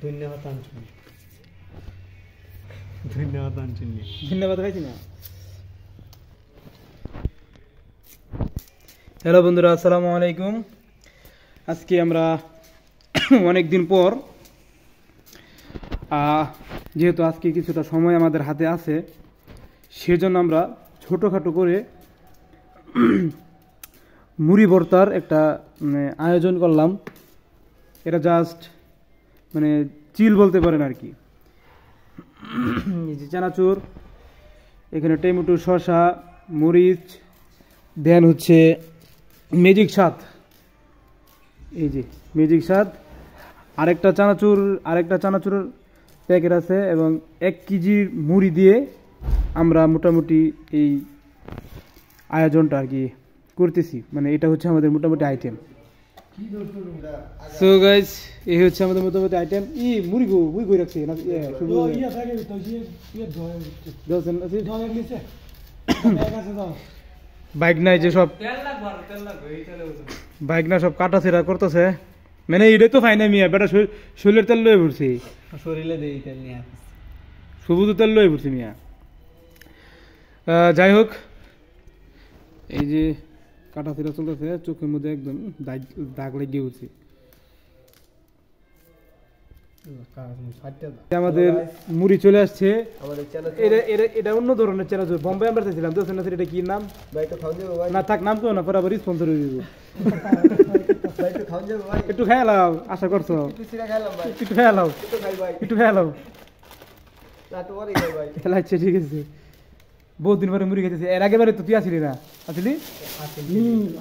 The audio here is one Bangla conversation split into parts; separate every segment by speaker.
Speaker 1: ধন্যবাদ আনছুনি ধন্যবাদ আনছুনি
Speaker 2: ধন্যবাদ খাইছি না। হ্যালো বন্ধুরা, আসসালামু আলাইকুম। আজকে আমরা অনেক দিন পর, যেহেতু আজকে কিছুটা সময় আমাদের হাতে আছে, সেজন্য আমরা ছোটোখাটো করে মুড়ি ভর্তার একটা আয়োজন করলাম। এটা জাস্ট মানে চিল বলতে পারেন আর কি। এই যে চানাচুর, এখানে টমেটো, শসা, মরিচ, দেন হচ্ছে ম্যাজিক স্বাদ, এই যে ম্যাজিক স্বাদ, আরেকটা চানাচুরের প্যাকেট আছে, এবং 1 কেজির মুড়ি দিয়ে আমরা মোটামুটি এই আয়োজনটা আর কি করতেছি। মানে এটা হচ্ছে আমাদের মোটামুটি আইটেম। সো গাইস, এই হচ্ছে আমাদের মোটামুটি আইটেম। মুড়ি কই রাখছি না, বাইক নাই যে সব বাইক না সব কাটা ছেঁড়া করতেছে। মানে এটাই তো ফাইনা মিয়া, বেটা শরীরের তেল লয়ে পড়ছি,
Speaker 1: শরীরে দেই তেল নিয়ে
Speaker 2: সবুজ তেল লয়ে পড়ছি মিয়া। যাই হোক, এই যে কাটা ছেঁড়া চলতেছে, চোখের মধ্যে একদম দাগ লেগে উঠছে। আমাদের মুড়ি চলে আসছে। এটা অন্য ধরনের চানাচুর, বোম্বে আমরা চাইছিলাম তো। এটা কি নাম না থাক, নাম কেউ না, পরে আবার স্পন্সর হয়ে যাবো। একটু খেয়ে লাও, আশা করছো একটু খেয়ে লাও, একটু খেয়ে লাও। আচ্ছা ঠিক আছে, বহুত দিন পরে মুড়ি খেতেছি। এর আগে বারে তো তুই আসিলি না?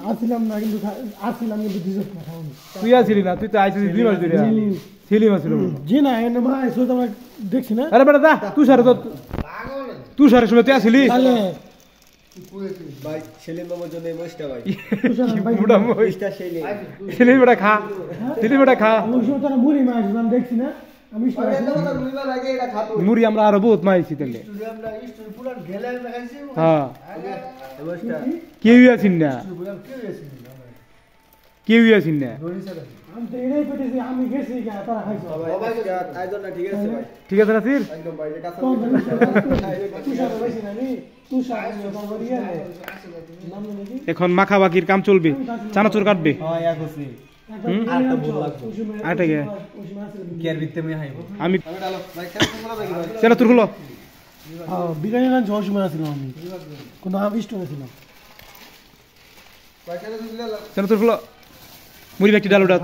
Speaker 1: আসছিলাম না, কিন্তু আসছিলাম, কিন্তু
Speaker 2: তুই আসিলি না, তুই তো আইসিস 2 মাস ধরে। সেলিম আসছিল
Speaker 1: জি না, এনে মা এসে তো দেখছি না।
Speaker 2: আরে বেটা দা, তুষারের সময় তুই আসিলি?
Speaker 3: ভাই সেলিম মামার জন্য এই মশটা ভাই
Speaker 2: সেলিম বেটা খা, সেলিম বেটা খা।
Speaker 1: মুড়ি মাছ দেখছি না আমি,
Speaker 2: মুড়ি আমরা আরো বহুত মাইছি তাহলে। হ্যাঁ, কেউই আছেন না, কেউই আছেন না। ঠিক আছে নাসির, এখন মাখাবাকির কাম চলবে, চানাচুর কাটবে। আমি চানাচুর হলো
Speaker 1: বিরিয়ানি রান যাওয়ার সময় আসছিলাম আমি, কোনো আবিষ্ট হয়েছিলাম।
Speaker 2: চানাচুর হলো, মুড়ি ব্যক্তি ডাল ওটা।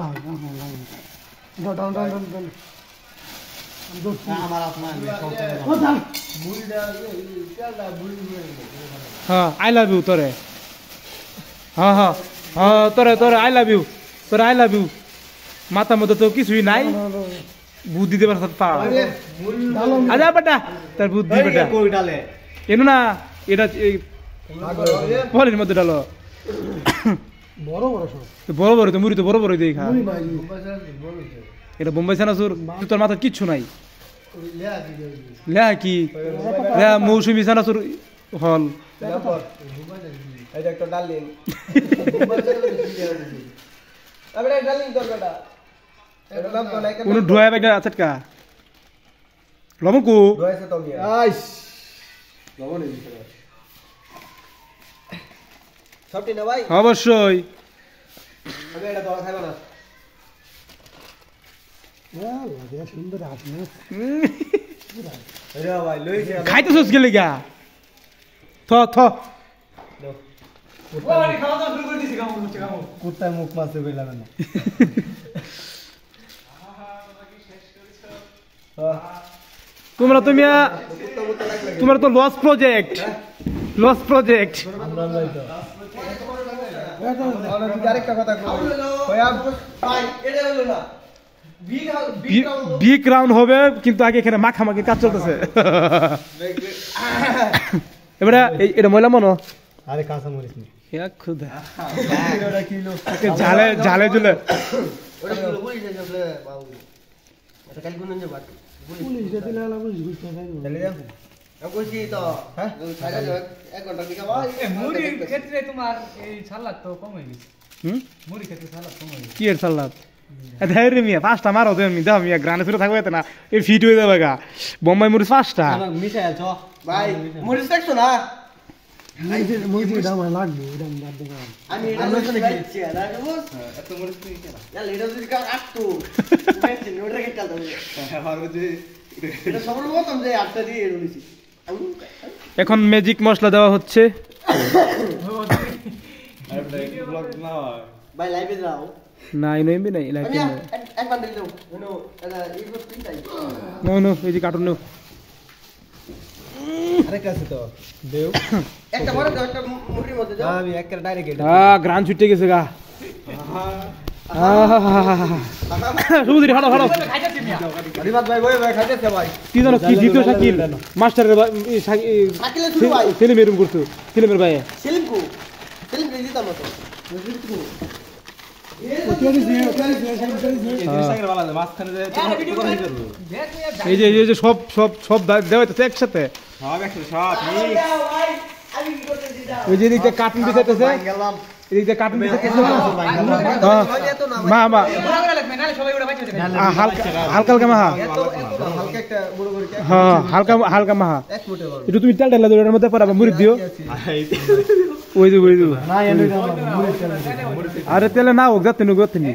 Speaker 2: হ্যাঁ, আই লাভ ইউ তোরে। হ্যাঁ হ্যাঁ হ্যাঁ, তোরে তোরে আই লাভ ইউ, তোরে আই লাভ ইউ। মাথার মধ্যে তো কিছুই নাই, বুদ্ধি দেবার সাথে পা আজা বেটা, তার বুদ্ধি বেটা এনো না। এটা পরের মধ্যে ডালো, বড় বড় তো মুড়ি তো বড় বড় দিয়ে খা। এটা বোম্বাই চানাচুর, তোর মাথার কিচ্ছু নাই। লেহা কি লেহা মৌসুমি চানাচুর হল। কোন ঢুয়াই বাইক আছে কা লবণকু অবশ্যই। খাইতেছিস গেলে গা থ থ
Speaker 1: কুত্তায় মুখ মারতে পেলাম না।
Speaker 2: তোমার তো লস প্রজেক্ট, লস প্রজেক্ট।
Speaker 3: আরেকটা কথা
Speaker 2: বিগ রাউন্ড হবে, কিন্তু আগে এখানে মাখামাখি কাজ চলতেছে। এবারে এটা ময়লা মনো,
Speaker 1: আরে কাঁচা মরিচ নি
Speaker 2: ঝালে ঝালে ঝুলে কি এর সালাদ? ধের রে মিয়া পাঁচটা মারো তুমি দাও মিয়া গ্রানে ফিরে থাকবে না এই ফিট হয়ে যাবে গা বোম্বাই মরিচ পাঁচটা
Speaker 3: ভাই মরিচ দেখছো না
Speaker 1: মরিচের দাম আর লাগবে এটা বাদ দেবো
Speaker 3: আমি এটা লইছি খাইছি না বুঝ এত মরিচ তুই কেন না এটা যদি কার আটটো মেনছি ওটা কে চাল দাও হ্যাঁ পারবে যে এটা সবার মত আমি আটটা দিয়ে লইছি
Speaker 2: এখন ম্যাজিক মশলা দেওয়া হচ্ছে
Speaker 3: ভাই লাইভে যাও
Speaker 2: না ইনো এমবি নাই লাইক
Speaker 3: আমি এক বান্ডেল দাও নো এটা এই করতে চাই
Speaker 2: নো নো এই যে কার্টুন নো
Speaker 3: আরে কাছে তো দেও একটা বড় দাও একটা মুড়ির মধ্যে দাও আমি একটা ডাইরেক্ট
Speaker 2: গ্রান ছুটে গেছে গা সুবুদি হাড়ো হাড়ো
Speaker 3: রিবাদ ভাই ভাই খাইতেছে ভাই
Speaker 2: কি জানো কি দ্বিতীয় শাকিল মাস্টারের
Speaker 3: শাকিলের শুরু ভাই
Speaker 2: সেলিম এরম করতো সেলিমের ভাই
Speaker 3: সেলিম রে দিতাম না তো
Speaker 2: এই যে সব সব সব দেওয়া একসাথে ওই যে দিকটা কার্টুন দিতেছে এদিকে কার্টুন দিতেছে মা মা হালকা হালকা মাহা
Speaker 3: হালকা একটা বড় করে
Speaker 2: হ্যাঁ হালকা হালকা মাহা
Speaker 3: এক মুঠে বড়
Speaker 2: একটু তুমি তেল ঢালা এর মধ্যে পড়াবা মুড়ি দিও ওই যে
Speaker 1: না এনে
Speaker 2: আরে তেলে না হোক যাতে নুক যাতে নি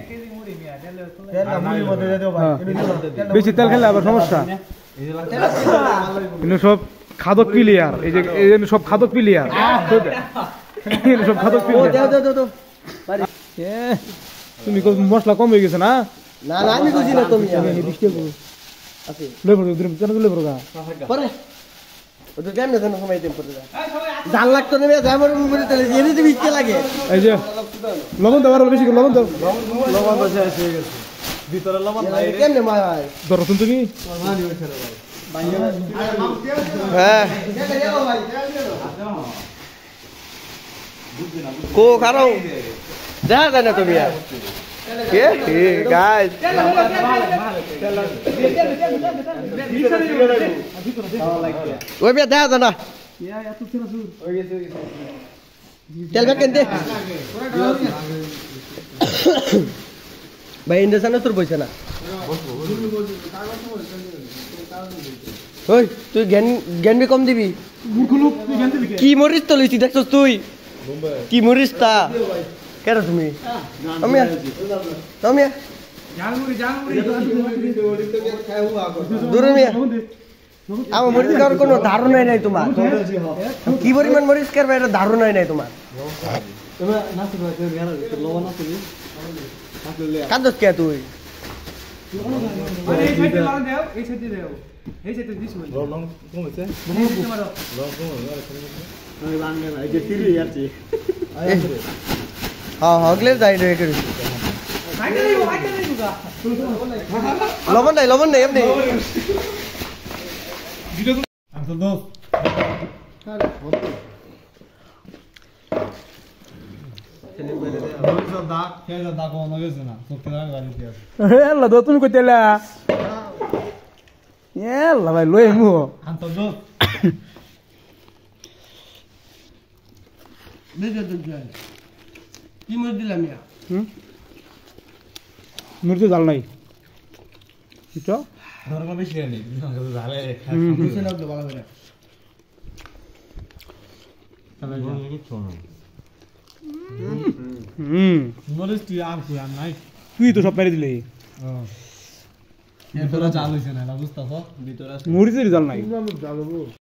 Speaker 3: মুড়ির মধ্যে দাও ভাই
Speaker 2: বেশি তেল খেলে আবার সমস্যা কিন্তু সব খাদক প্লেয়ার এই যে সব খাদক প্লেয়ার সব খাদক প্লেয়ার
Speaker 3: দাও
Speaker 2: তুমি মশলা কম হয়ে গেছে না
Speaker 3: না না আমি বুঝি না তুমি আছে
Speaker 2: লেবু কেন লেবু গা
Speaker 3: পরে ও তো কেন জানো সময় দিন পরে জাল লাগতো না যা আমার মুড়ি তেলে এনে দিবি কি লাগে
Speaker 2: এই যে লবণ দাও আর বেশি লবণ দাও
Speaker 3: লবণ বসে হয়ে গেছে ভিতরে লবণ নাই কেমনে মা ভাই
Speaker 2: ধরো তুমি
Speaker 3: হ্যাঁ কো খারো যা জানা তুমি আর কে গাইস ওই বে দেখা জানা তেল ব্যাগ কেন দে ভাই ইন্দ্র সামনে তোর বইছে না ওই তুই জ্ঞান বি কম দিবি কি মরিস তো লইছি দেখছস তুই কি মরিস তা কেন তুমি তুমি দূরে মিয়া আমার মরিচ খাওয়ার কোনো ধারণাই নাই তোমার কি পরিমাণ মরিচ খাবে এটা ধারণাই নাই তোমার কাঁদস কে তুই হগলে যাই রে লবণ নাই এমনি
Speaker 2: তুমি কই তেলা ভাই লই মু
Speaker 3: কি মরিচ দিলাম
Speaker 2: মুরগি জাল নাই বুঝছো তুই তো সব মেরে দিলে মরিচের জাল নাই